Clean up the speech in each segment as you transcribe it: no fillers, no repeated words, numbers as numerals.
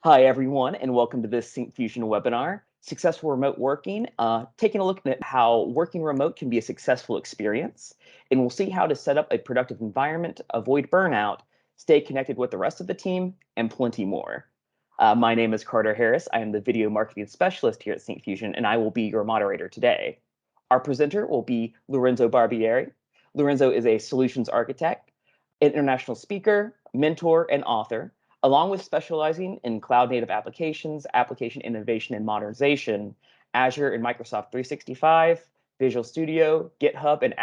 Hi, everyone, and welcome to this Syncfusion webinar, Successful Remote Working, taking a look at how working remote can be a successful experience. And we'll see how to set up a productive environment, avoid burnout, stay connected with the rest of the team, and plenty more. My name is Carter Harris. I am the Video Marketing Specialist here at Syncfusion, and I will be your moderator today. Our presenter will be Lorenzo Barbieri. Lorenzo is a solutions architect, international speaker, mentor, and author. Along with specializing in cloud-native applications, application innovation and modernization, Azure and Microsoft 365, Visual Studio, GitHub, and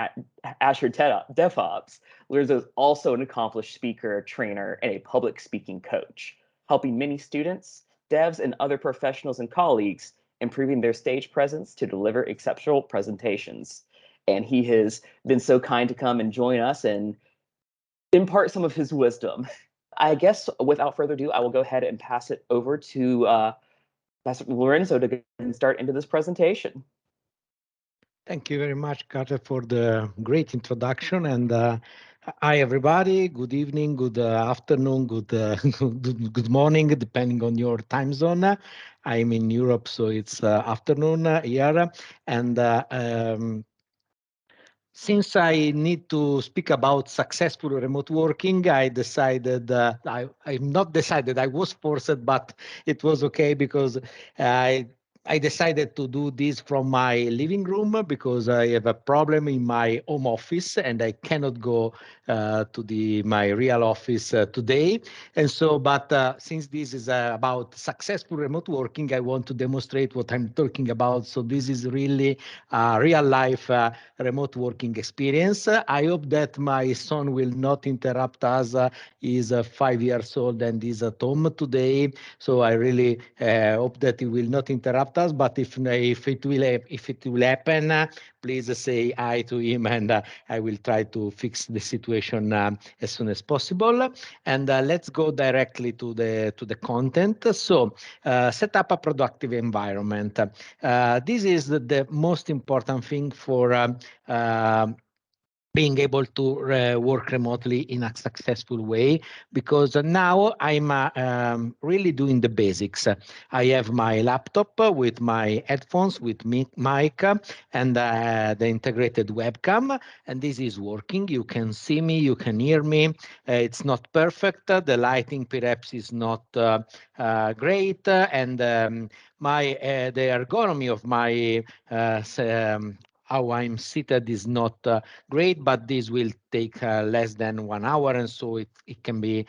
Azure DevOps, Lorenzo is also an accomplished speaker, trainer, and a public speaking coach, helping many students, devs, and other professionals and colleagues improving their stage presence to deliver exceptional presentations. And he has been so kind to come and join us and impart some of his wisdom. I guess without further ado, I will go ahead and pass it over to Pastor Lorenzo to start into this presentation. Thank you very much, Carter, for the great introduction. And hi, everybody. Good evening, good afternoon, good morning, depending on your time zone. I'm in Europe, so it's afternoon here. And since I need to speak about successful remote working, I decided, I'm not decided, I was forced, but it was okay because I decided to do this from my living room because I have a problem in my home office and I cannot go to my real office today. And so, but since this is about successful remote working, I want to demonstrate what I'm talking about. So this is really real life remote working experience. I hope that my son will not interrupt us. He's 5 years old and is at home today. So I really hope that he will not interrupt us. But if it will happen, please say hi to him, and I will try to fix the situation as soon as possible. And let's go directly to the content. So set up a productive environment. This is the most important thing for being able to work remotely in a successful way, because now I'm really doing the basics. I have my laptop with my headphones, with mic, and the integrated webcam, and this is working. You can see me, you can hear me. It's not perfect. The lighting perhaps is not great, and the ergonomy of my how I'm seated is not great, but this will take less than 1 hour, and so it can be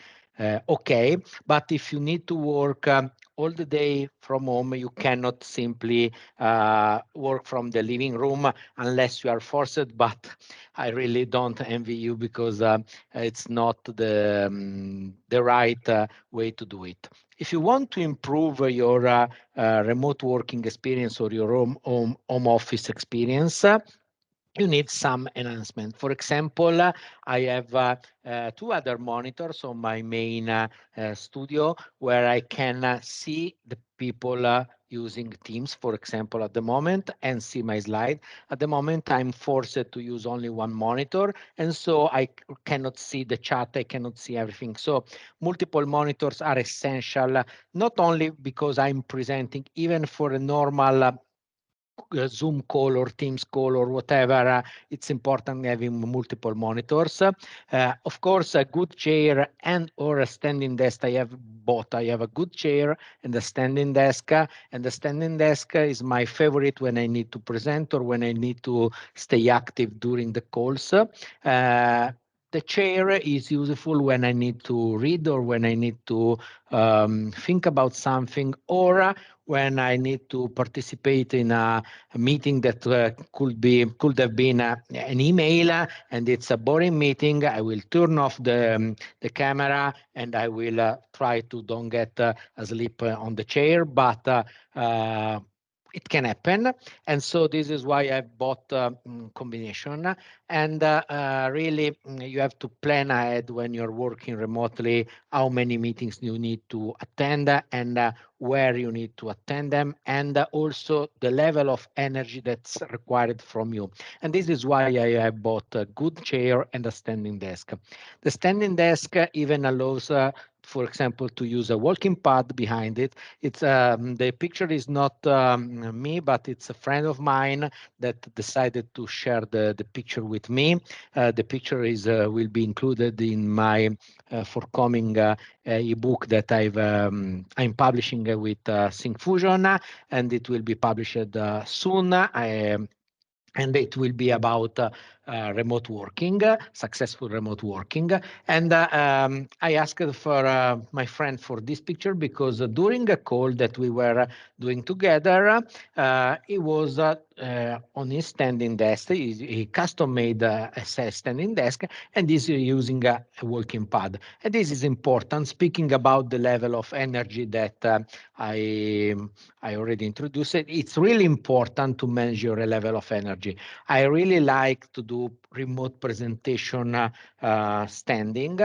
okay. But if you need to work all the day from home, you cannot simply work from the living room unless you are forced, but I really don't envy you because it's not the right way to do it. If you want to improve your remote working experience or your home office experience, you need some enhancement. For example, I have 2 other monitors on my main studio where I can see the people using Teams, for example, at the moment, and see my slide. At the moment, I'm forced to use only one monitor, and so I cannot see the chat, I cannot see everything. So multiple monitors are essential, not only because I'm presenting, even for a normal Zoom call or Teams call or whatever, it's important having multiple monitors. Of course, a good chair and or a standing desk. I have both. I have a good chair and a standing desk, and the standing desk is my favorite when I need to present or when I need to stay active during the calls. The chair is useful when I need to read or when I need to think about something, or when I need to participate in a meeting that could have been an email and it's a boring meeting. I will turn off the camera and I will try to don't get asleep on the chair, but it can happen. And so this is why I bought combination. And really, you have to plan ahead when you're working remotely, how many meetings you need to attend and where you need to attend them, and also the level of energy that's required from you. And this is why I have bought a good chair and a standing desk. The standing desk even allows for example, to use a walking pad behind it. It's the picture is not me, but it's a friend of mine that decided to share the picture with me. The picture is will be included in my forthcoming ebook that I'm publishing with Syncfusion, and it will be published soon. And it will be about remote working, successful remote working. And I asked for my friend for this picture because during a call that we were doing together, he was on his standing desk. He custom made a standing desk and is using a walking pad. And this is important, speaking about the level of energy that I already introduced. It's really important to measure a level of energy. I really like to do remote presentation standing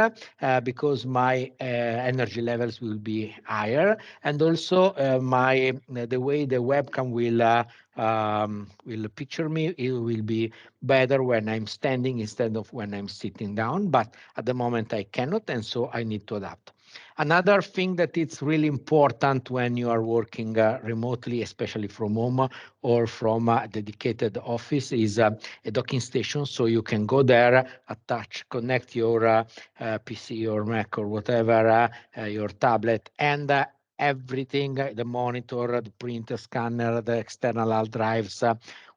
because my energy levels will be higher, and also the way the webcam will picture me, it will be better when I'm standing instead of when I'm sitting down. But at the moment I cannot, and so I need to adapt. Another thing that it's really important when you are working remotely, especially from home or from a dedicated office, is a docking station. So you can go there, attach, connect your PC or Mac or whatever, your tablet, and everything, the monitor, the printer, scanner, the external hard drives,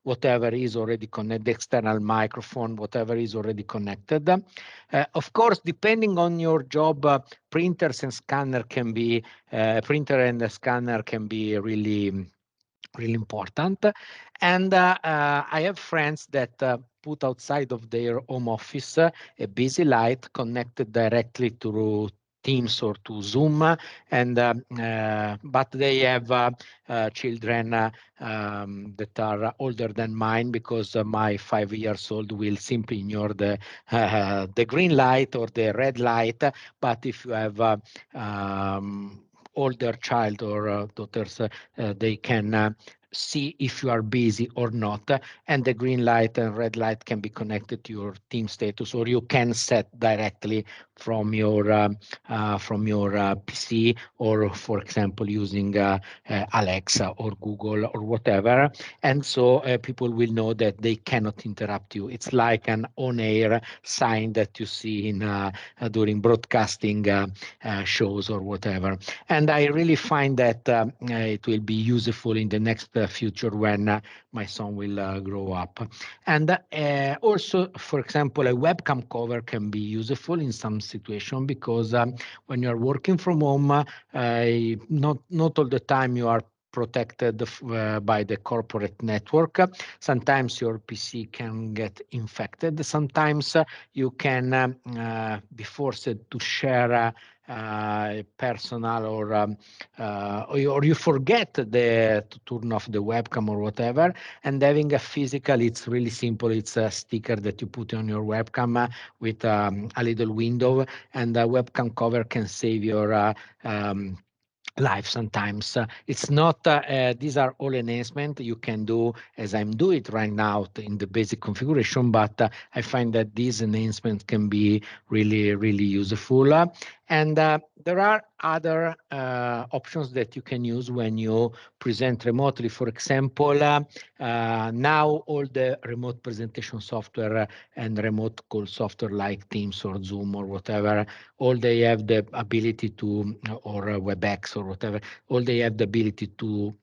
whatever is already connected, the external microphone, whatever is already connected. Of course, depending on your job, printers and scanner can be printer and the scanner can be really important. And I have friends that put outside of their home office a busy light connected directly to Teams or to Zoom, and but they have children that are older than mine, because my 5 years old will simply ignore the green light or the red light. But if you have older child or daughters, they can see if you are busy or not, and the green light and red light can be connected to your team status, or you can set directly from your PC, or for example using Alexa or Google or whatever. And so people will know that they cannot interrupt you. It's like an on-air sign that you see in during broadcasting shows or whatever. And I really find that it will be useful in the next future when my son will grow up. And also, for example, a webcam cover can be useful in some situation, because when you're working from home, not all the time you are protected by the corporate network. Sometimes your PC can get infected. Sometimes you can be forced to share personal or you forget to turn off the webcam or whatever. And having a physical, it's really simple. It's a sticker that you put on your webcam with a little window, and the webcam cover can save your life sometimes. It's not, these are all enhancements you can do as I'm doing it right now in the basic configuration, but I find that these enhancements can be really useful. And there are other options that you can use when you present remotely. For example, now all the remote presentation software and remote call software like Teams or Zoom or whatever, all they have the ability to, or WebEx or whatever, all they have the ability to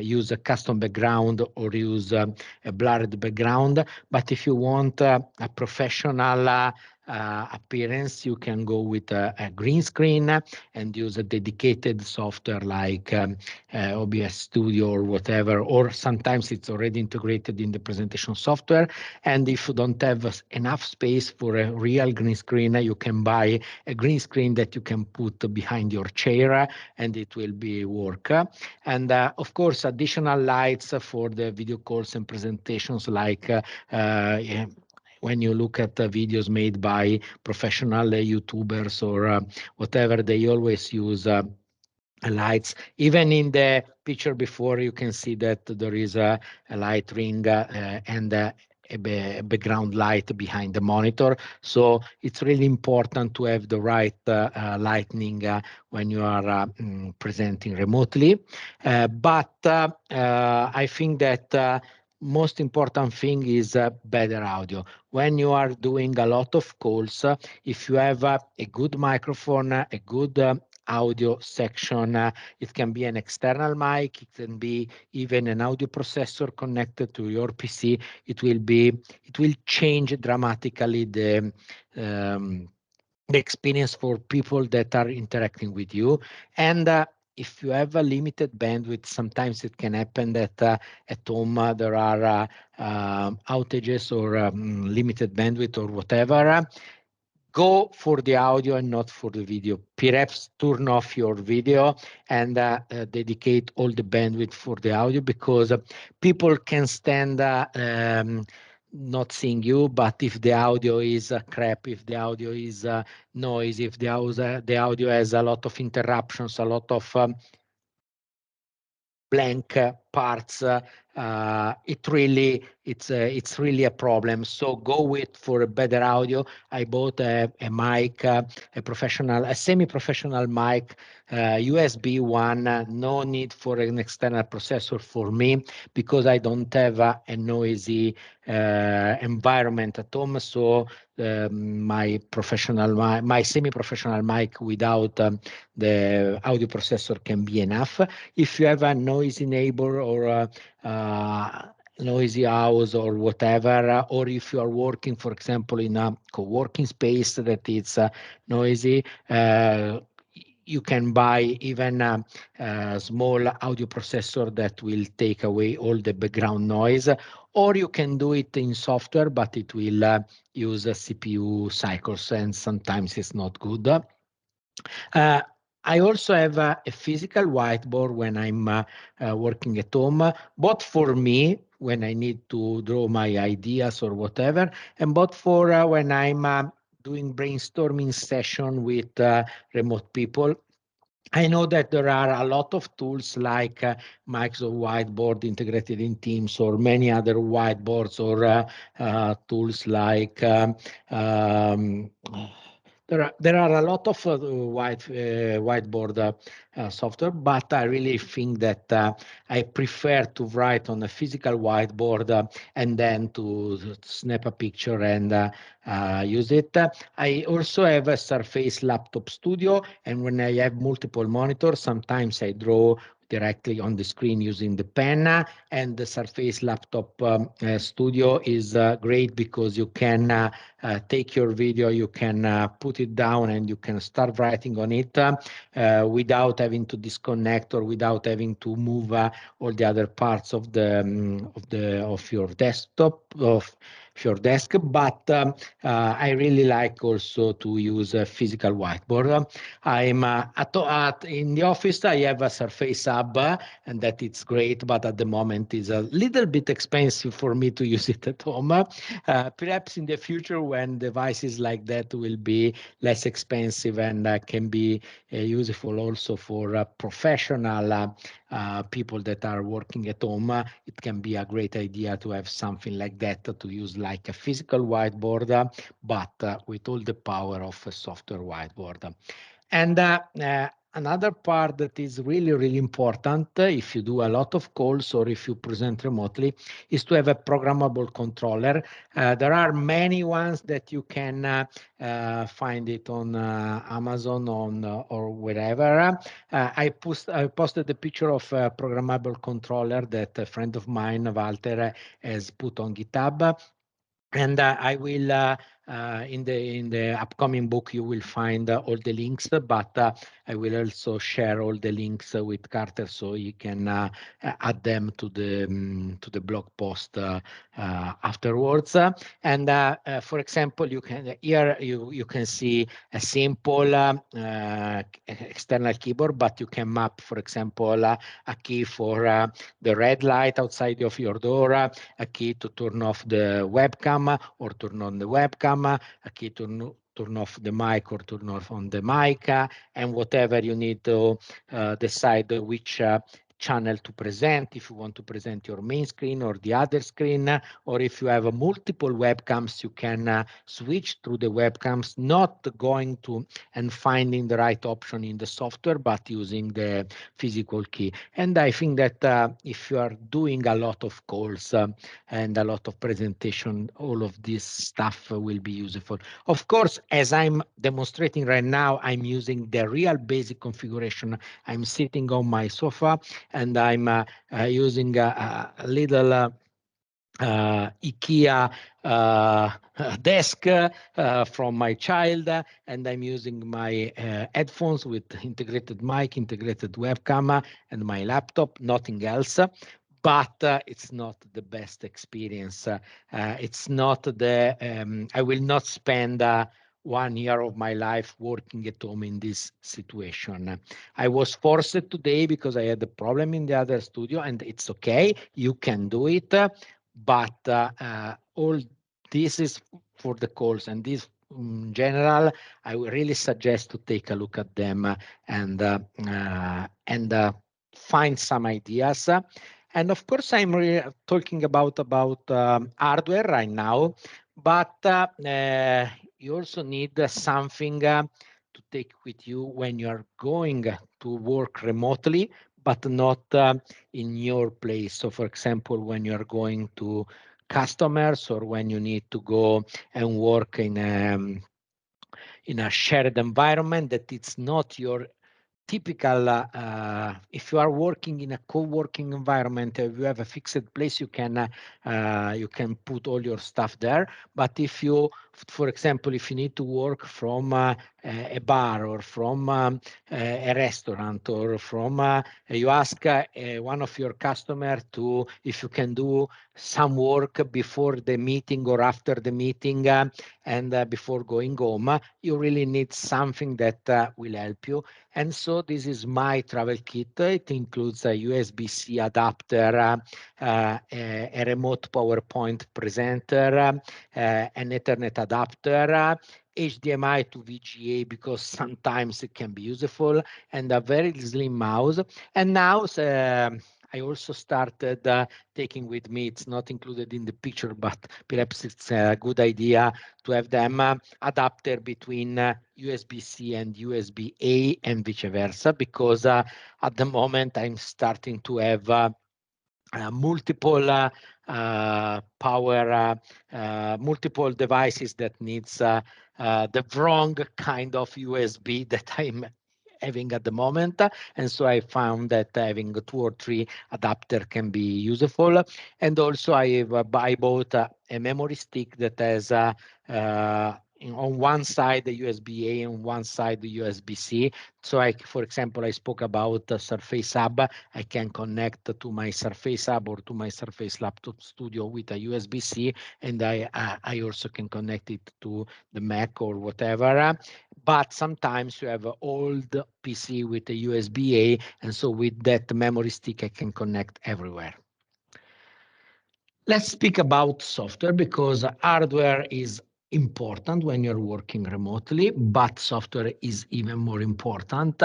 use a custom background or use a blurred background. But if you want a professional appearance, you can go with a green screen and use a dedicated software like OBS Studio or whatever, or sometimes it's already integrated in the presentation software. And if you don't have enough space for a real green screen, you can buy a green screen that you can put behind your chair, and it will be work. And of course, additional lights for the video calls and presentations, like when you look at the videos made by professional YouTubers or whatever, they always use lights. Even in the picture before, you can see that there is a light ring and a background light behind the monitor. So it's really important to have the right lighting when you are presenting remotely. But I think that most important thing is better audio. When you are doing a lot of calls, if you have a good microphone, a good audio section. It can be an external mic. It can be even an audio processor connected to your PC. It will change dramatically the experience for people that are interacting with you. And if you have a limited bandwidth, sometimes it can happen that at home there are outages or limited bandwidth or whatever. Go for the audio and not for the video. Perhaps turn off your video and dedicate all the bandwidth for the audio, because people can stand not seeing you, but if the audio is crap, if the audio is noise, if the audio has a lot of interruptions, a lot of blank parts, it's really a problem. So go with for a better audio. I bought a mic, a semi-professional mic, USB one. No need for an external processor for me, because I don't have a noisy environment at home. So my semi-professional mic without the audio processor can be enough. If you have a noisy neighbor or noisy house or whatever, or if you are working, for example, in a co-working space that is noisy, you can buy even a small audio processor that will take away all the background noise, or you can do it in software, but it will use CPU cycles, and sometimes it's not good. I also have a physical whiteboard when I'm working at home, both for me when I need to draw my ideas or whatever, and both for when I'm doing brainstorming session with remote people. I know that there are a lot of tools like Microsoft Whiteboard integrated in Teams, or many other whiteboards, or tools like there are a lot of whiteboard software, but I really think that I prefer to write on a physical whiteboard and then to snap a picture and use it. I also have a Surface Laptop Studio, and when I have multiple monitors, sometimes I draw directly on the screen using the pen, and the Surface Laptop Studio is great because you can take your video, you can put it down, and you can start writing on it without having to disconnect or without having to move all the other parts of your desktop, of your desk. But I really like also to use a physical whiteboard. I'm in the office. I have a Surface Hub, and that it's great, but at the moment is a little bit expensive for me to use it at home. Perhaps in the future, when devices like that will be less expensive and can be useful also for professional people that are working at home, it can be a great idea to have something like that, to use like a physical whiteboard, but with all the power of a software whiteboard. And another part that is really, really important if you do a lot of calls or if you present remotely is to have a programmable controller. There are many ones that you can find it on Amazon or wherever. I posted a picture of a programmable controller that a friend of mine, Walter, has put on GitHub. And I will in the upcoming book, you will find all the links, but I will also share all the links with Carter, so you can add them to the blog post afterwards. And for example, you can here you can see a simple external keyboard, but you can map, for example, a key for the red light outside of your door, a key to turn off the webcam or turn on the webcam, a key to turn off the mic or turn off on the mic, and whatever you need to decide which channel to present, if you want to present your main screen or the other screen, or if you have multiple webcams, you can switch through the webcams, not going to and finding the right option in the software, but using the physical key. And I think that if you are doing a lot of calls and a lot of presentation, all of this stuff will be useful. Of course, as I'm demonstrating right now, I'm using the real basic configuration. I'm sitting on my sofa and I'm using a little IKEA desk from my child, and I'm using my headphones with integrated mic, integrated webcam, and my laptop, nothing else. But it's not the best experience. It's not the, I will not spend 1 year of my life working at home in this situation. I was forced today because I had a problem in the other studio, and it's okay, you can do it. But all this is for the calls, and this in general, I would really suggest to take a look at them and find some ideas. And of course, I'm talking about hardware right now, but you also need something to take with you when you are going to work remotely, but not in your place. So, for example, when you are going to customers or when you need to go and work in a shared environment that it's not your typical, if you are working in a co-working environment, if you have a fixed place, you can put all your stuff there. But if you, for example, if you need to work from a bar or from a restaurant, or from you ask one of your customers to if you can do some work before the meeting or after the meeting and before going home, you really need something that will help you. And so this is my travel kit. It includes a USB-C adapter, a remote PowerPoint presenter, an Ethernet adapter, HDMI to VGA because sometimes it can be useful, and a very slim mouse. And now I also started taking with me, it's not included in the picture, but perhaps it's a good idea to have them adapter between USB-C and USB-A and vice versa, because at the moment I'm starting to have multiple power, multiple devices that needs the wrong kind of USB that I'm having at the moment. And so I found that having 2 or 3 adapter can be useful. And also I bought a memory stick that has on one side the USB-A, on one side the USB-C. So for example, I spoke about Surface Hub. I can connect to my Surface Hub or to my Surface Laptop Studio with a USB-C, and I also can connect it to the Mac or whatever. But sometimes you have an old PC with a USB-A, and so with that memory stick, I can connect everywhere. Let's speak about software, because hardware is important when you're working remotely, but software is even more important.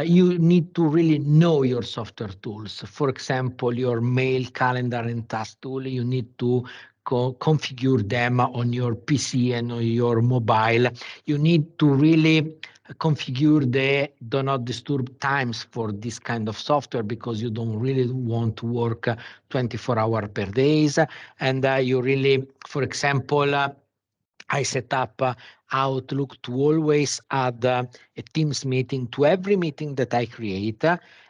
You need to really know your software tools. For example, your mail, calendar, and task tool, you need to configure them on your PC and on your mobile. You need to really configure the do not disturb times for this kind of software, because you don't really want to work 24 hours per day. And you really, for example, I set up Outlook to always add a Teams meeting to every meeting that I create.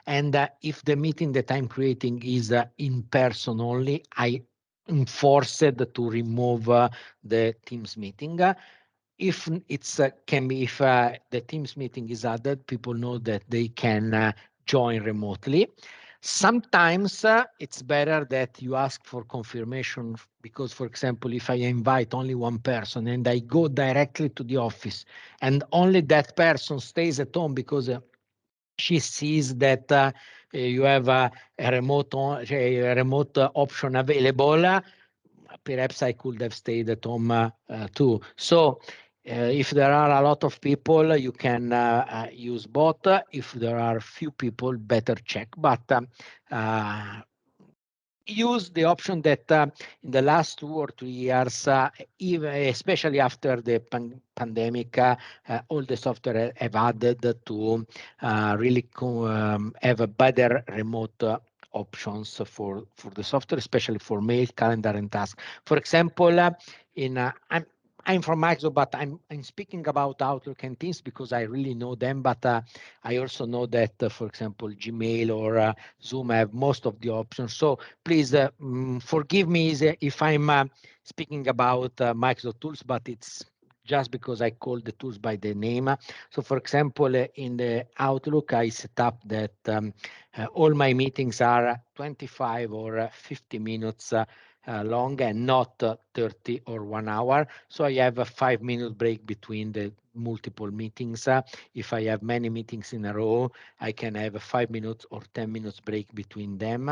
And if the meeting that I'm creating is in person only, I enforced to remove the Teams meeting. If it's can be if the Teams meeting is added, people know that they can join remotely. Sometimes it's better that you ask for confirmation because, for example, if I invite only one person and I go directly to the office and only that person stays at home because she sees that you have a remote option available, perhaps I could have stayed at home too. So if there are a lot of people, you can use both. If there are few people, better check. But use the option that in the last 2 or 3 years, even especially after the pandemic, all the software have added to really have a better remote options for the software, especially for mail, calendar, and tasks. For example, I'm from Microsoft, but I'm speaking about Outlook and Teams because I really know them. But I also know that, for example, Gmail or Zoom have most of the options. So please forgive me if I'm speaking about Microsoft tools, but it's just because I call the tools by the name. So for example, in the Outlook, I set up that all my meetings are 25 or 50 minutes long and not 30 or 1 hour. So I have a 5-minute break between the multiple meetings. If I have many meetings in a row, I can have a 5 minutes or 10 minutes break between them.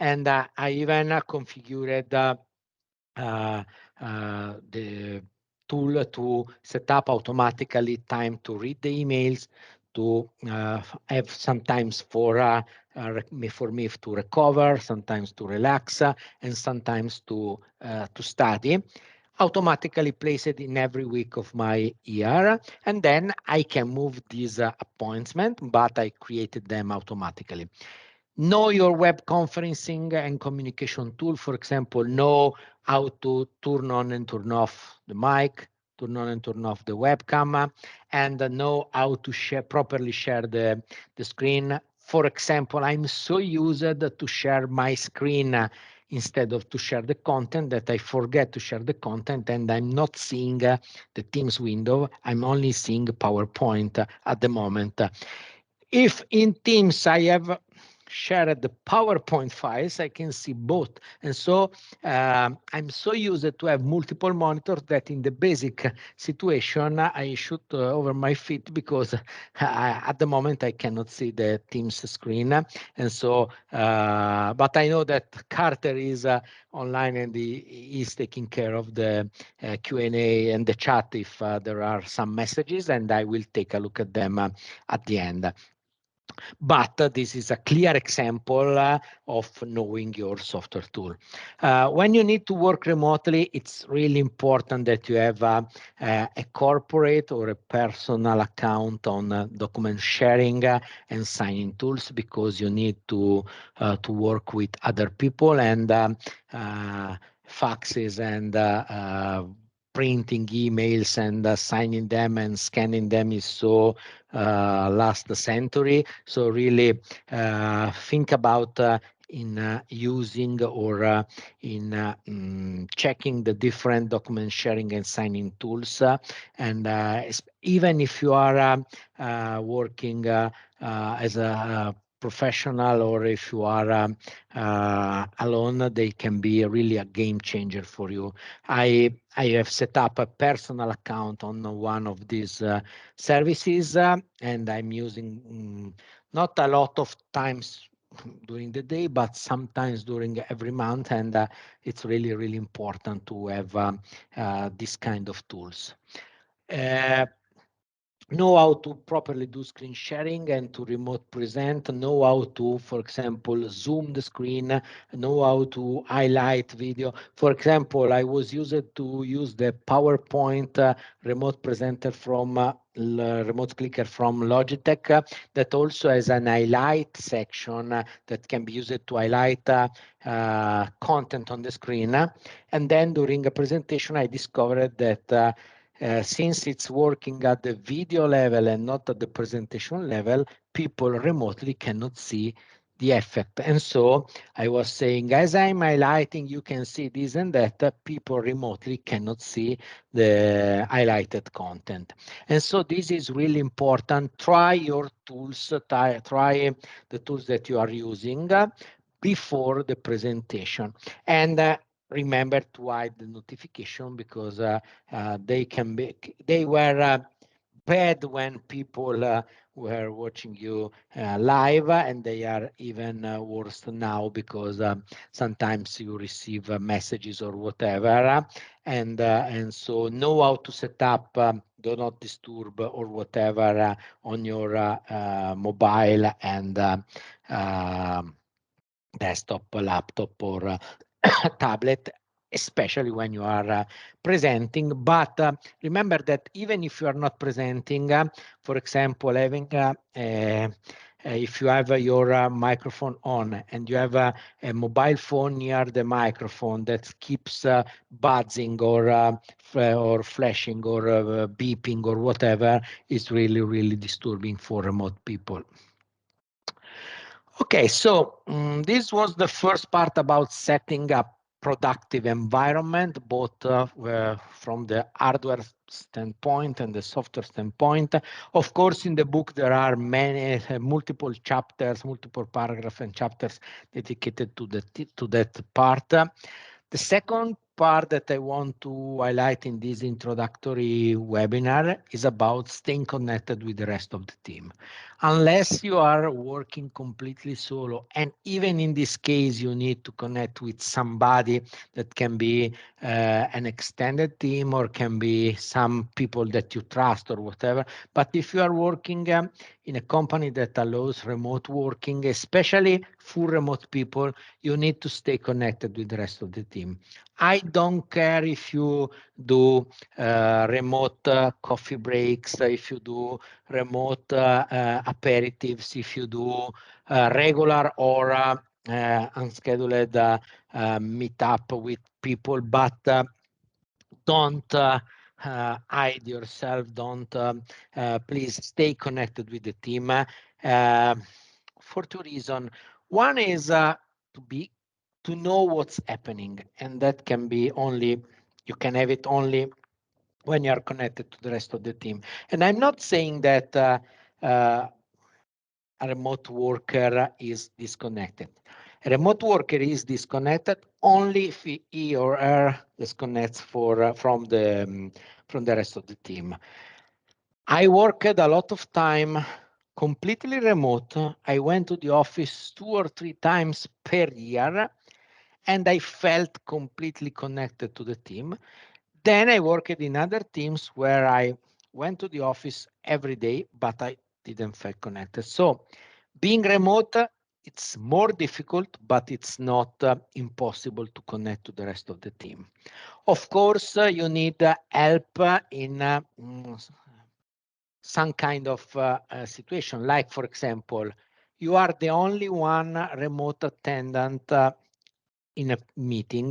And I even configured the tool to set up automatically time to read the emails, to have sometimes for me to recover, sometimes to relax, and sometimes to study. Automatically place it in every week of my year, and then I can move these appointments, but I created them automatically. Know your web conferencing and communication tool. For example, know how to turn on and turn off the mic, turn on and turn off the webcam, and know how to properly share the screen. For example, I'm so used to share my screen instead of to share the content that I forget to share the content and I'm not seeing the Teams window. I'm only seeing PowerPoint at the moment. If in Teams I have shared the PowerPoint files, I can see both. And so I'm so used to have multiple monitors that in the basic situation, I shoot over my feet because at the moment I cannot see the Teams screen. And so, but I know that Carter is online and he is taking care of the Q&A and the chat if there are some messages, and I will take a look at them at the end. But this is a clear example of knowing your software tool. When you need to work remotely, it's really important that you have a corporate or a personal account on document sharing and signing tools, because you need to work with other people, and faxes and printing emails and signing them and scanning them is so last century. So really think about in using or in checking the different document sharing and signing tools. And even if you are working as a professional, or if you are alone, they can be really a game changer for you. I have set up a personal account on one of these services, and I'm using not a lot of times during the day, but sometimes during every month, and it's really, really important to have this kind of tools. Know how to properly do screen sharing and to remote present, know how to, for example, zoom the screen, know how to highlight video. For example, I was used to use the PowerPoint remote presenter from remote clicker from Logitech that also has an highlight section that can be used to highlight content on the screen. And then during a presentation, I discovered that since it's working at the video level and not at the presentation level, people remotely cannot see the effect. And so I was saying, as I'm highlighting, you can see this and that, people remotely cannot see the highlighted content. And so this is really important. Try your tools, try the tools that you are using before the presentation. And remember to hide the notification, because they were bad when people were watching you live, and they are even worse now, because sometimes you receive messages or whatever, and so know how to set up do not disturb or whatever on your mobile and desktop, laptop, or tablet, especially when you are presenting. But remember that even if you are not presenting, for example, having if you have your microphone on and you have a mobile phone near the microphone that keeps buzzing or flashing or beeping or whatever, is really, really disturbing for remote people. Okay, so this was the first part about setting up productive environment, both from the hardware standpoint and the software standpoint. Of course, in the book there are many multiple chapters, multiple paragraphs and chapters dedicated to that part. The second part that I want to highlight in this introductory webinar is about staying connected with the rest of the team. Unless you are working completely solo, and even in this case, you need to connect with somebody that can be an extended team or can be some people that you trust or whatever. But if you are working in a company that allows remote working, especially full remote people, you need to stay connected with the rest of the team. I don't care if you do remote coffee breaks, if you do remote aperitifs, if you do regular or unscheduled meetup with people, but don't hide yourself. Don't please stay connected with the team for two reasons. One is to know what's happening, and that can be only, you can have it only when you are connected to the rest of the team. And I'm not saying that a remote worker is disconnected. A remote worker is disconnected only if he or her disconnects from the rest of the team. I worked a lot of time completely remote. I went to the office 2 or 3 times per year, and I felt completely connected to the team. Then I worked in other teams where I went to the office every day, but I didn't feel connected. So being remote, it's more difficult, but it's not impossible to connect to the rest of the team. Of course, you need help in some kind of situation, like, for example, you are the only one remote attendant in a meeting,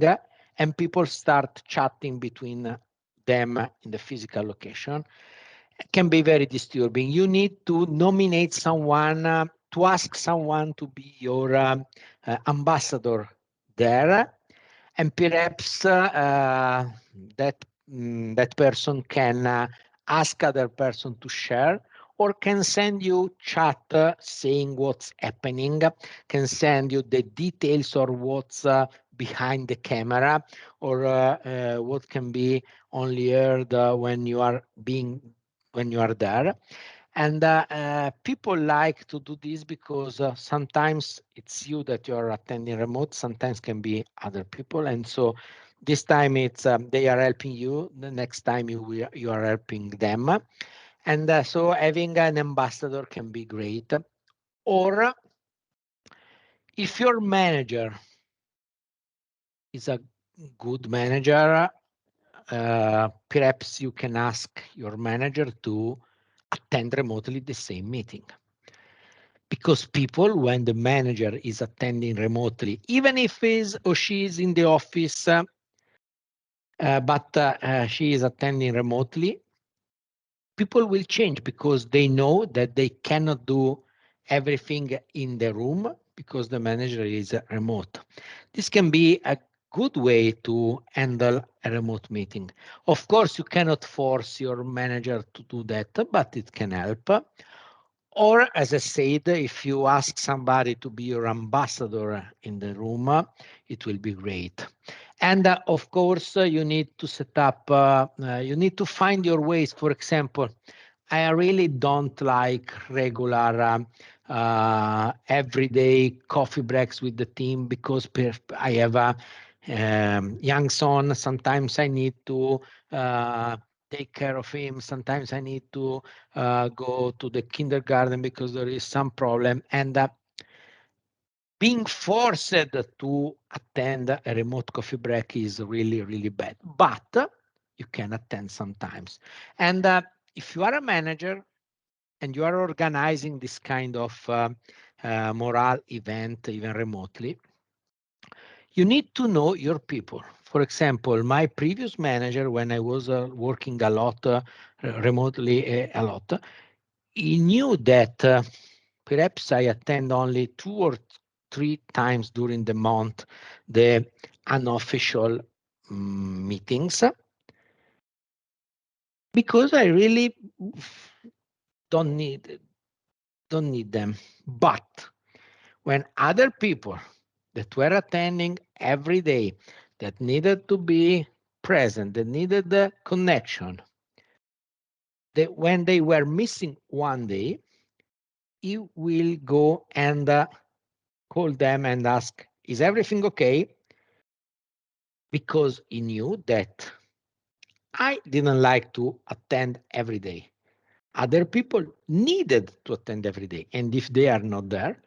and people start chatting between them in the physical location. It can be very disturbing. You need to nominate someone, to ask someone to be your ambassador there, and perhaps that person can ask other person to share, or can send you chat saying what's happening, can send you the details or what's behind the camera, or what can be only heard when you are there. And people like to do this because sometimes it's you that you are attending remote, sometimes can be other people. And so this time it's they are helping you, the next time you are helping them. And so having an ambassador can be great. Or if your manager is a good manager, perhaps you can ask your manager to attend remotely the same meeting. Because people, when the manager is attending remotely, even if he or she is in the office, but she is attending remotely, people will change because they know that they cannot do everything in the room, because the manager is remote. This can be a good way to handle a remote meeting. Of course, you cannot force your manager to do that, but it can help. Or, as I said, if you ask somebody to be your ambassador in the room, it will be great. And of course, you need to set up, you need to find your ways. For example, I really don't like regular everyday coffee breaks with the team because I have a young son. Sometimes I need to take care of him. Sometimes I need to go to the kindergarten because there is some problem. And being forced to attend a remote coffee break is really, really bad. But you can attend sometimes. And if you are a manager and you are organizing this kind of morale event, even remotely, you need to know your people. For example, my previous manager, when I was working a lot remotely, a lot, he knew that perhaps I attend only 2 or 3 times during the month the unofficial meetings because I really don't need them. But when other people that were attending every day, that needed to be present, that needed the connection, that when they were missing one day, you will go and call them and ask, is everything okay? Because he knew that I didn't like to attend every day. Other people needed to attend every day. And if they are not there,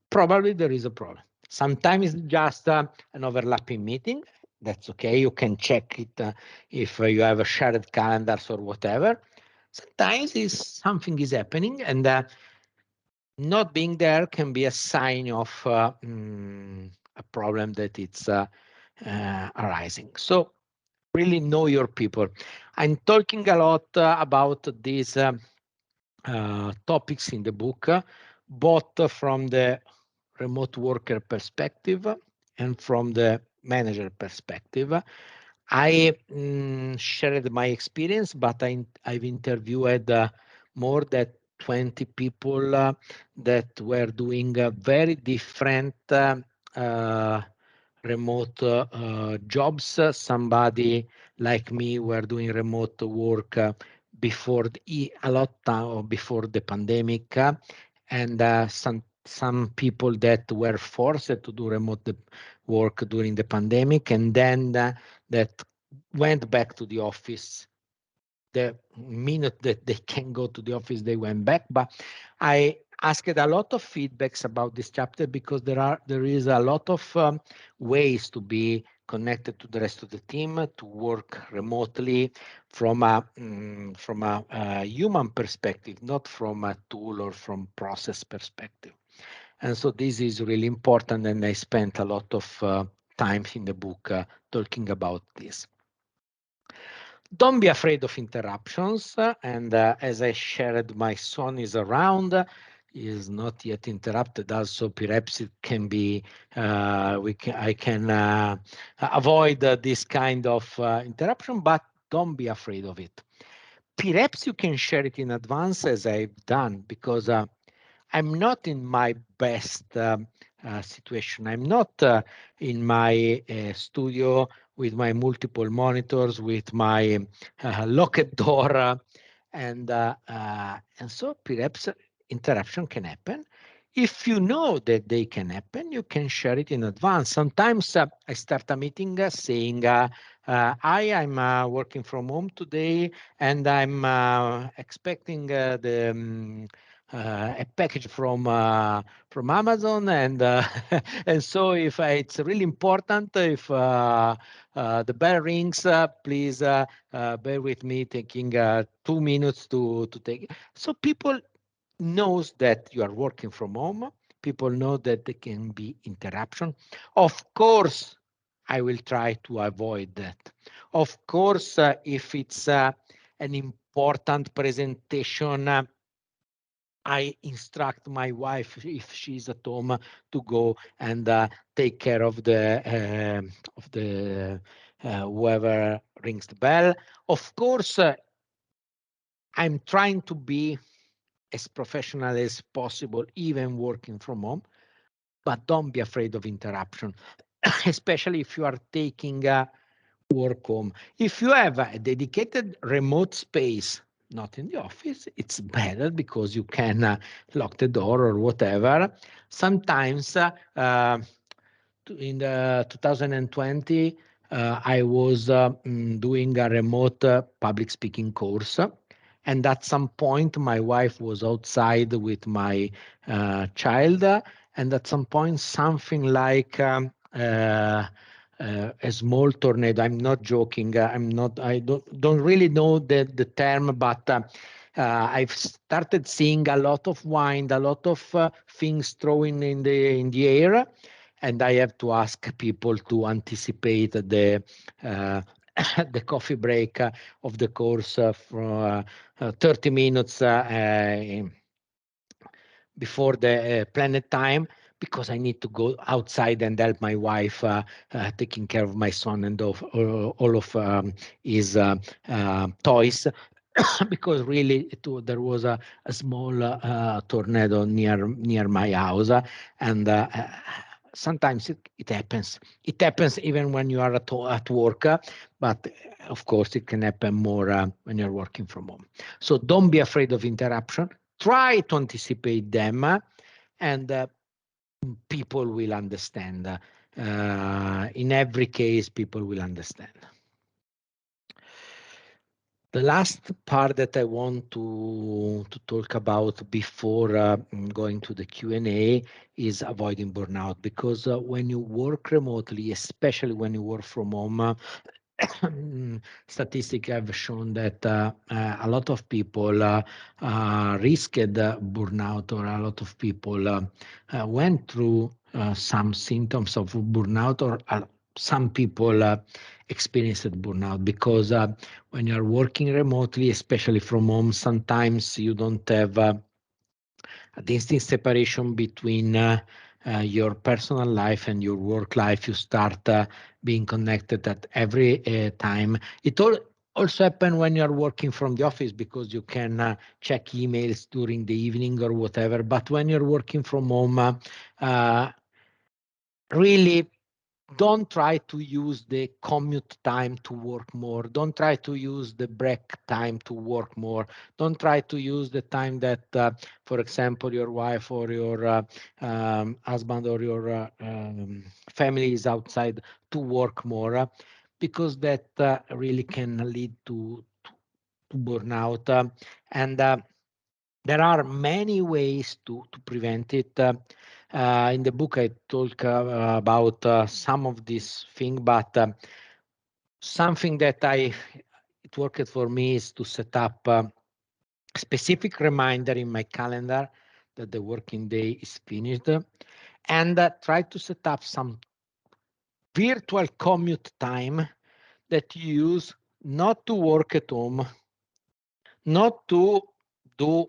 probably there is a problem. Sometimes it's just an overlapping meeting. That's okay. You can check it if you have a shared calendars or whatever. Sometimes something is happening, and not being there can be a sign of a problem that it's arising. So really know your people. I'm talking a lot about these topics in the book, both from the remote worker perspective and from the manager perspective. I shared my experience, but I've interviewed more than 20 people that were doing very different remote jobs. Somebody like me were doing remote work before a lot before the pandemic, and some people that were forced to do remote work during the pandemic, and then that went back to the office. The minute that they can go to the office, they went back. But I asked a lot of feedbacks about this chapter because there is a lot of ways to be connected to the rest of the team, to work remotely from a human perspective, not from a tool or from process perspective. And so this is really important, and I spent a lot of time in the book talking about this. Don't be afraid of interruptions. And as I shared, my son is around. He is not yet interrupted. Also, perhaps it can be I can avoid this kind of interruption, but don't be afraid of it. Perhaps you can share it in advance, as I've done, because I'm not in my best situation. I'm not in my studio with my multiple monitors, with my locked door, and so perhaps interruption can happen. If you know that they can happen, you can share it in advance. Sometimes I start a meeting saying, "Hi, I'm working from home today, and I'm expecting a package from Amazon, and and so if it's really important, if the bell rings, please bear with me taking 2 minutes to take it." So people knows that you are working from home. People know that there can be interruption. Of course, I will try to avoid that. Of course, if it's an important presentation, I instruct my wife, if she's at home, to go and take care of the whoever rings the bell. Of course, I'm trying to be as professional as possible, even working from home, but don't be afraid of interruption, especially if you are taking work home. If you have a dedicated remote space, not in the office, it's better because you can lock the door or whatever. Sometimes in the 2020, I was doing a remote public speaking course. And at some point, my wife was outside with my child. And at some point, something like a small tornado. I'm not joking. I'm not. I don't really know the term, but I've started seeing a lot of wind, a lot of things throwing in the air, and I have to ask people to anticipate the the coffee break of the course for 30 minutes before the planet time, because I need to go outside and help my wife taking care of my son and of all of his toys. Because really there was a small tornado near my house, and sometimes it happens. It happens even when you are at work, but of course it can happen more when you're working from home. So don't be afraid of interruption. Try to anticipate them, and people will understand. In every case, people will understand. The last part that I want to talk about before going to the Q&A is avoiding burnout, because when you work remotely, especially when you work from home, statistics have shown that a lot of people risked burnout, or a lot of people went through some symptoms of burnout, or some people experienced burnout, because when you're working remotely, especially from home, sometimes you don't have a distinct separation between your personal life and your work life. You start being connected at every time. It also happens when you're working from the office, because you can check emails during the evening or whatever. But when you're working from home, really don't try to use the commute time to work more. Don't try to use the break time to work more. Don't try to use the time that, for example, your wife or your husband or your family is outside to work more, because that really can lead to burnout. And there are many ways to prevent it. In the book, I talk about some of these things, but something that it worked for me is to set up a specific reminder in my calendar that the working day is finished, and try to set up some virtual commute time that you use not to work at home, not to do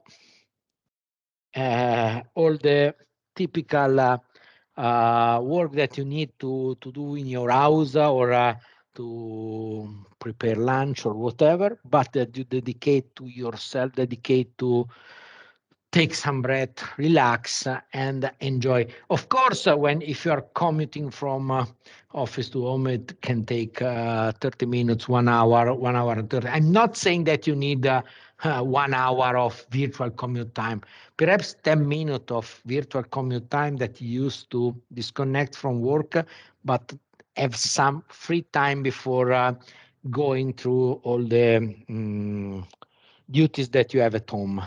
all the typical work that you need to do in your house, or to prepare lunch or whatever, but that you dedicate to yourself, dedicate to take some breath, relax, and enjoy. Of course, if you are commuting from office to home, it can take 30 minutes, 1 hour, 1 hour and 30. I'm not saying that you need 1 hour of virtual commute time. Perhaps 10 minutes of virtual commute time that you use to disconnect from work, but have some free time before going through all the duties that you have at home.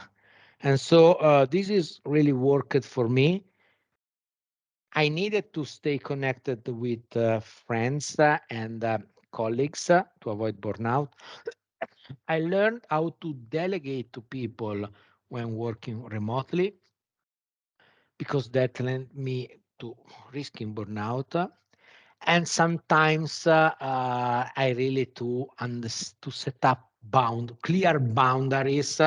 And so this is really worked for me. I needed to stay connected with friends and colleagues to avoid burnout. I learned how to delegate to people when working remotely, because that led me to risking burnout. And sometimes I really to set up clear boundaries,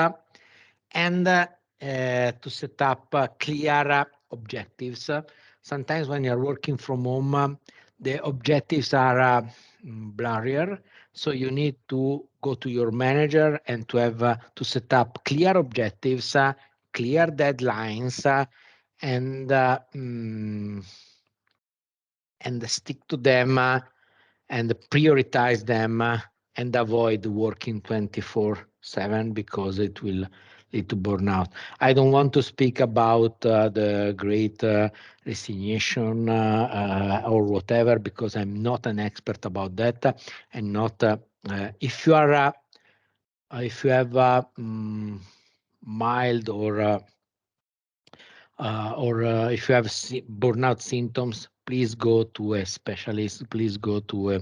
and to set up clear objectives. Sometimes when you're working from home, the objectives are blurrier. So you need to go to your manager and to have to set up clear objectives, clear deadlines, and stick to them and prioritize them and avoid working 24/7 because it will lead to burnout. I don't want to speak about the great resignation or whatever because I'm not an expert about that. And not if you are if you have mild or if you have burnout symptoms, please go to a specialist, please go to a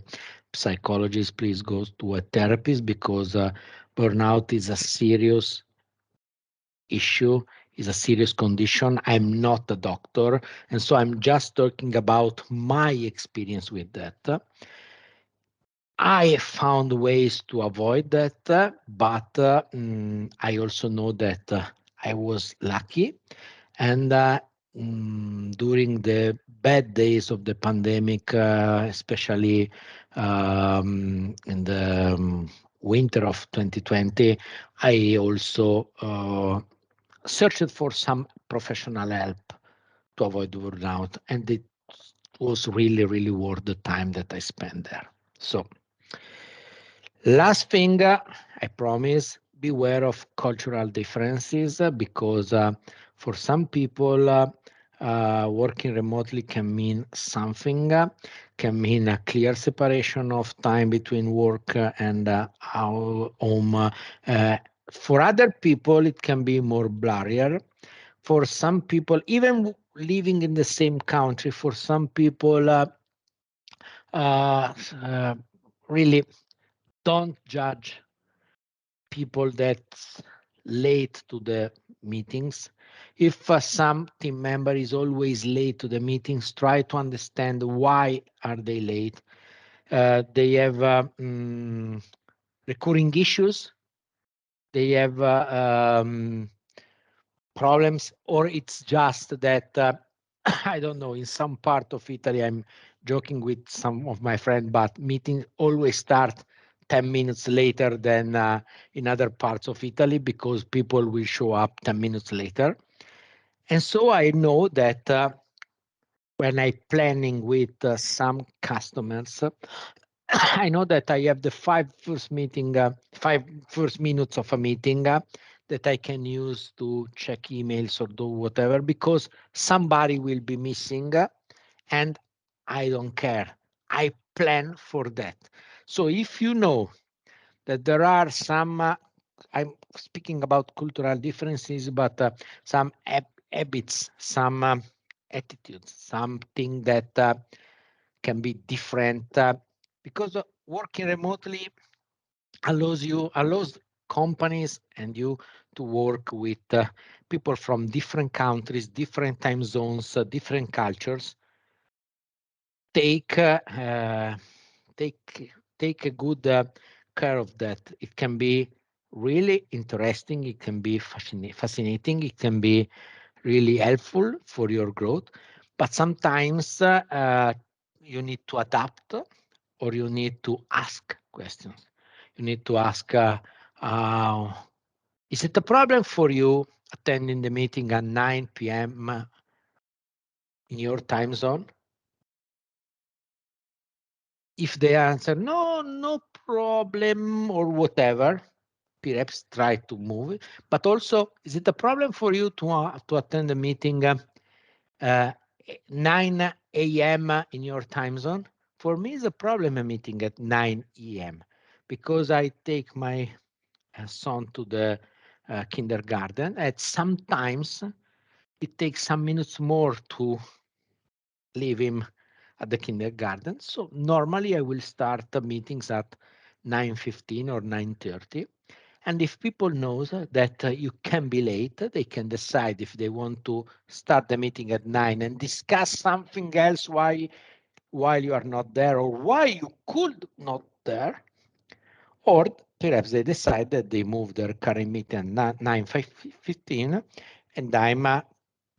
psychologist, please go to a therapist because burnout is a serious issue, is a serious condition. I'm not a doctor, and so I'm just talking about my experience with that. I found ways to avoid that, but I also know that I was lucky. And during the bad days of the pandemic, especially in the winter of 2020, I also searched for some professional help to avoid burnout, and it was really, really worth the time that I spent there. So, last thing, I promise, beware of cultural differences because for some people, working remotely can mean something, can mean a clear separation of time between work and home. For other people, it can be more blurrier. For some people, even living in the same country, for some people, really don't judge people that's late to the meetings. If some team member is always late to the meetings, try to understand why are they late. They have recurring issues. They have problems, or it's just that I don't know. In some part of Italy, I'm joking with some of my friends, but meetings always start 10 minutes later than in other parts of Italy because people will show up 10 minutes later. And so I know that when I'm planning with some customers, I know that I have the five first minutes of a meeting that I can use to check emails or do whatever because somebody will be missing and I don't care. I plan for that. So if you know that there are some, I'm speaking about cultural differences, but some habits, some attitudes, something that can be different because working remotely allows companies and you to work with people from different countries, different time zones, different cultures. Take take a good care of that. It can be really interesting. It can be fascinating. It can be really helpful for your growth. But sometimes you need to adapt or you need to ask questions. You need to ask, is it a problem for you attending the meeting at 9 p.m. in your time zone? If they answer, no, no problem or whatever, perhaps try to move it. But also, is it a problem for you to attend the meeting 9 a.m. in your time zone? For me, it's a problem a meeting at 9 a.m. because I take my son to the kindergarten, and sometimes it takes some minutes more to leave him at the kindergarten. So normally I will start the meetings at 9:15 or 9:30. And if people knows that you can be late, they can decide if they want to start the meeting at 9 and discuss something else while you are not there or why you could not there, or perhaps they decide that they move their current meeting at 9:15, and I'm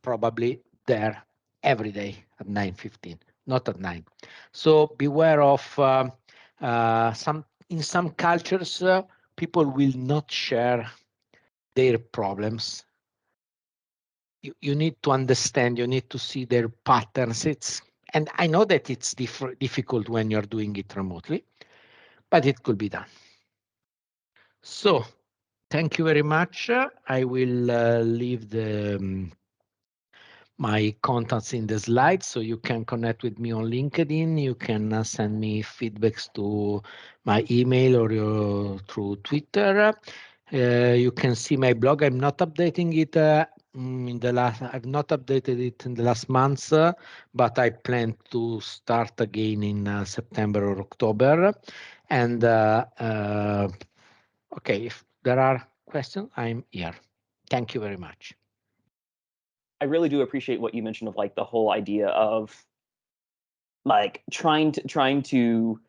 probably there every day at 9:15, not at 9. So beware of in some cultures, people will not share their problems. You need to understand, you need to see their patterns. And I know that it's difficult when you're doing it remotely, but it could be done. So thank you very much. I will leave my contacts in the slides, so you can connect with me on LinkedIn. You can send me feedbacks to my email or through Twitter. You can see my blog. I'm not updating it I've not updated it in the last months, but I plan to start again in September or October. And okay, if there are questions, I'm here. Thank you very much. I really do appreciate what you mentioned of like the whole idea of like trying to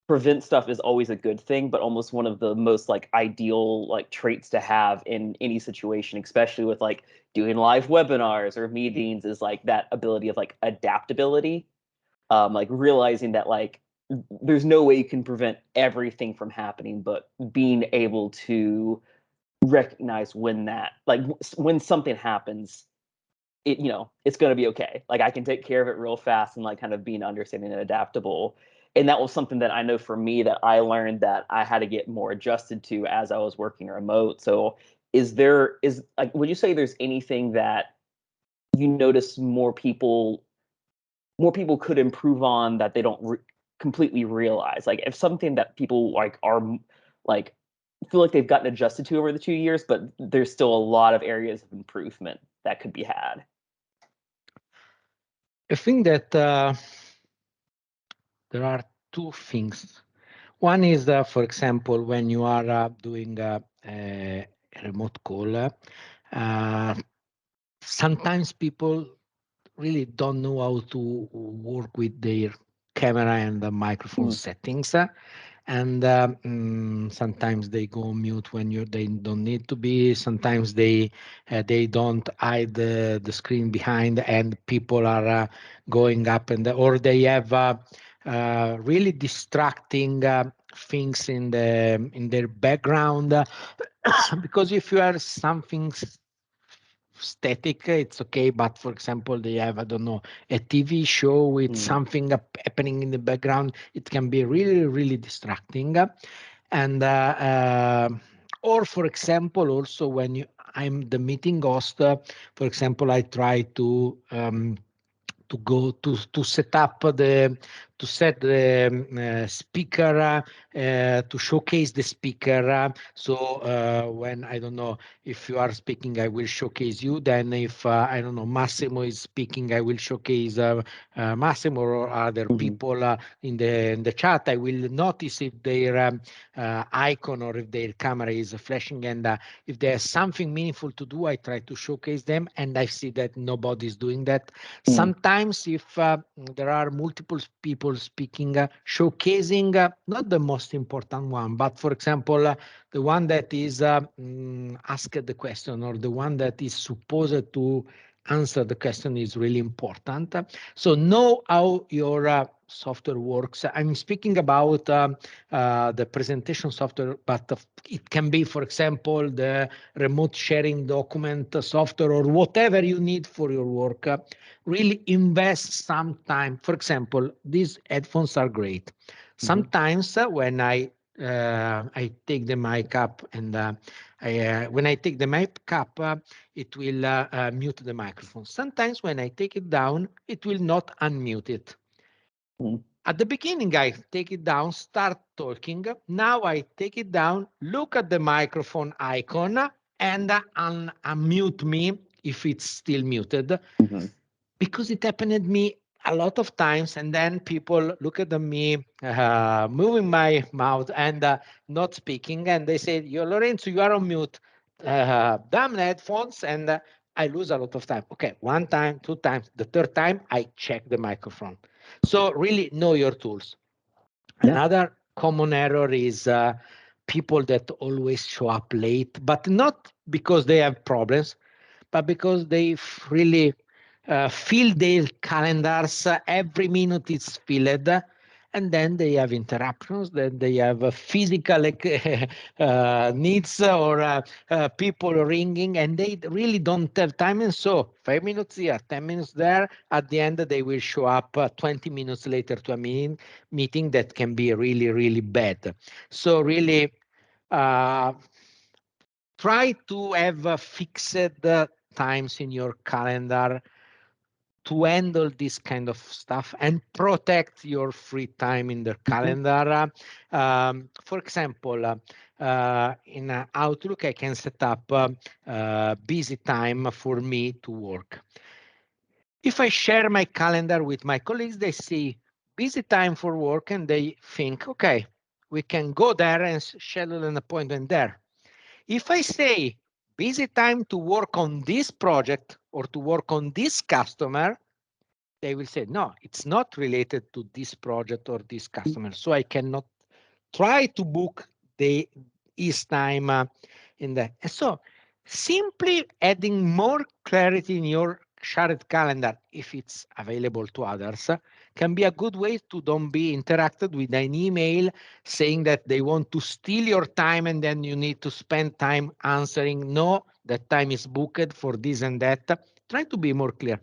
prevent stuff is always a good thing, but almost one of the most like ideal like traits to have in any situation, especially with like doing live webinars or meetings, is like that ability of like adaptability. Like realizing that like there's no way you can prevent everything from happening, but being able to recognize when that like when something happens, it, you know, it's going to be okay. Like I can take care of it real fast, and like kind of being understanding and adaptable. And that was something that I know for me that I learned that I had to get more adjusted to as I was working remote. So is like, would you say there's anything that you notice more people could improve on that they don't completely realize? Like if something that people like are like feel like they've gotten adjusted to over the 2 years, but there's still a lot of areas of improvement that could be had. I think that there are two things. One is, for example, when you are doing a remote call, sometimes people really don't know how to work with their camera and the microphone settings. And sometimes they go mute when they don't need to be. Sometimes they don't hide the screen behind, and people are going up or they have really distracting things in their background. Because if you have something static, it's okay. But for example, they have, I don't know, a TV show with something happening in the background. It can be really, really distracting. And or for example, also when I'm the meeting host, for example, I try to go to set up to set the speaker to showcase the speaker. So when I don't know if you are speaking, I will showcase you. Then if I don't know, Massimo is speaking, I will showcase Massimo or other people in the chat. I will notice if their icon or if their camera is flashing, and if there's something meaningful to do, I try to showcase them, and I see that nobody's doing that. Sometimes if there are multiple people speaking, showcasing not the most important one, but for example, the one that is asked the question, or the one that is supposed to answer the question, is really important. So know how your software works. I'm speaking about the presentation software, but it can be, for example, the remote sharing document software, or whatever you need for your work. Really invest some time. For example, these headphones are great. Sometimes when I take the mic up, and when I take the mic up, it will mute the microphone. Sometimes when I take it down, it will not unmute it. At the beginning, I take it down, start talking. Now I take it down, look at the microphone icon, and unmute me if it's still muted. Because it happened to me a lot of times, and then people look at me moving my mouth and not speaking, and they say, "Yo, Lorenzo, you are on mute. Damn headphones," and I lose a lot of time. Okay, one time, two times, the third time, I check the microphone. So really know your tools. Yeah. Another common error is people that always show up late, but not because they have problems, but because they really fill their calendars. Every minute is filled, and then they have interruptions. Then they have physical needs or people ringing, and they really don't have time. And so 5 minutes here, 10 minutes there. At the end, they will show up 20 minutes later to a meeting that can be really, really bad. So really, try to have fixed times in your calendar to handle this kind of stuff and protect your free time in the calendar. For example, in Outlook, I can set up busy time for me to work. If I share my calendar with my colleagues, they see busy time for work and they think, okay, we can go there and schedule an appointment there. If I say busy time to work on this project or to work on this customer, they will say, no, it's not related to this project or this customer. So I cannot try to book his time in that. And so simply adding more clarity in your shared calendar, if it's available to others, can be a good way to don't be interacted with an email saying that they want to steal your time and then you need to spend time answering, no, that time is booked for this and that. Try to be more clear.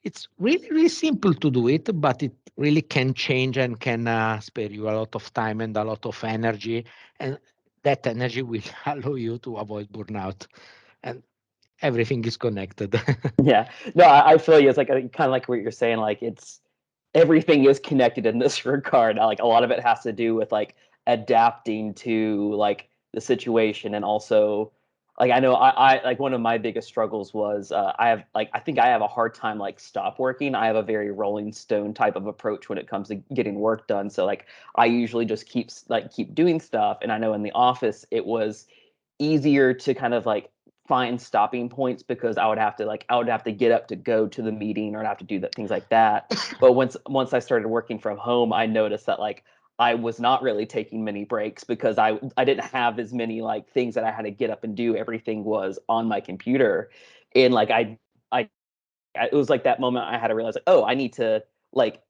It's really, really simple to do it, but it really can change and can spare you a lot of time and a lot of energy. And that energy will allow you to avoid burnout. And everything is connected. Yeah, no, I feel you. It's like kind of like what you're saying. Like it's everything is connected in this regard. Like a lot of it has to do with like adapting to like the situation, and also like I know I like one of my biggest struggles was I think I have a hard time like stop working. I have a very Rolling Stone type of approach when it comes to getting work done. So like I usually just keep doing stuff, and I know in the office it was easier to kind of like find stopping points because I would have to get up to go to the meeting, or I'd have to do that things like that. But once I started working from home, I noticed that like I was not really taking many breaks because I didn't have as many like things that I had to get up and do. Everything was on my computer, and like I it was like that moment I had to realize like, oh, I need to like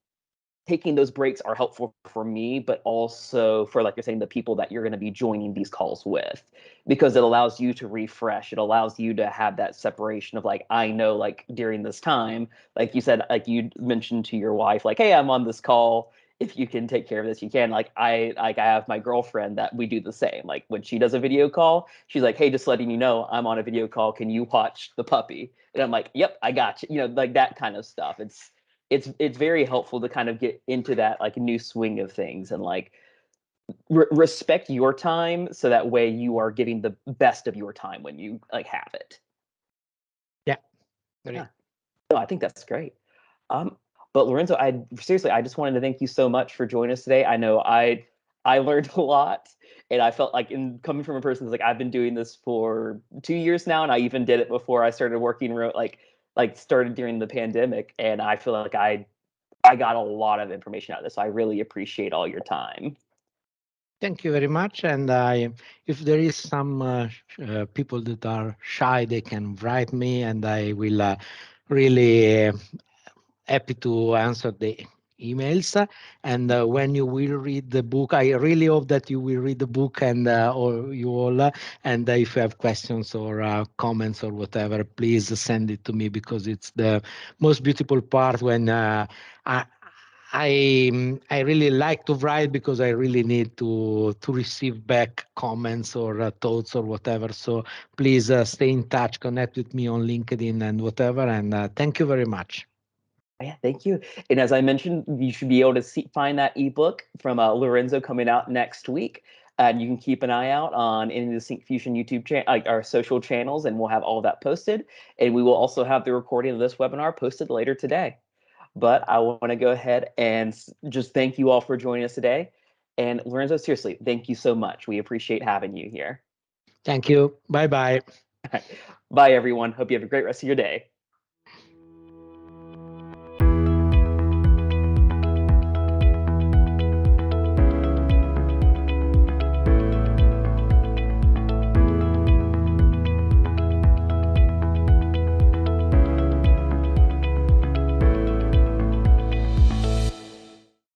taking those breaks are helpful for me, but also for, like you're saying, the people that you're going to be joining these calls with, because it allows you to refresh. It allows you to have that separation of like, I know like during this time, like you said, like you mentioned to your wife, like, hey, I'm on this call. If you can take care of this, you can. I have my girlfriend that we do the same. Like when she does a video call, she's like, hey, just letting you know I'm on a video call. Can you watch the puppy? And I'm like, yep, I got you. You know, like that kind of stuff. It's very helpful to kind of get into that like new swing of things, and like respect your time so that way you are getting the best of your time when you like have it. Yeah. Yeah. No, I think that's great. But Lorenzo, I just wanted to thank you so much for joining us today. I know I learned a lot, and I felt like, in coming from a person that's like, I've been doing this for 2 years now, and I even did it before I started working remote, like started during the pandemic, and I feel like I got a lot of information out of this. So I really appreciate all your time. Thank you very much. And if there is some people that are shy, they can write me, and I will really happy to answer the emails. And when you will read the book, I really hope that you will read the book, and or you all. And if you have questions or comments or whatever, please send it to me, because it's the most beautiful part when I really like to write, because I really need to receive back comments or thoughts or whatever. So please stay in touch, connect with me on LinkedIn and whatever. And thank you very much. Yeah, thank you. And as I mentioned, you should be able to find that ebook from Lorenzo coming out next week. And you can keep an eye out on any of the Syncfusion YouTube channel, like our social channels, and we'll have all of that posted. And we will also have the recording of this webinar posted later today. But I want to go ahead and just thank you all for joining us today. And Lorenzo, seriously, thank you so much. We appreciate having you here. Thank you. Bye-bye. Bye, everyone. Hope you have a great rest of your day.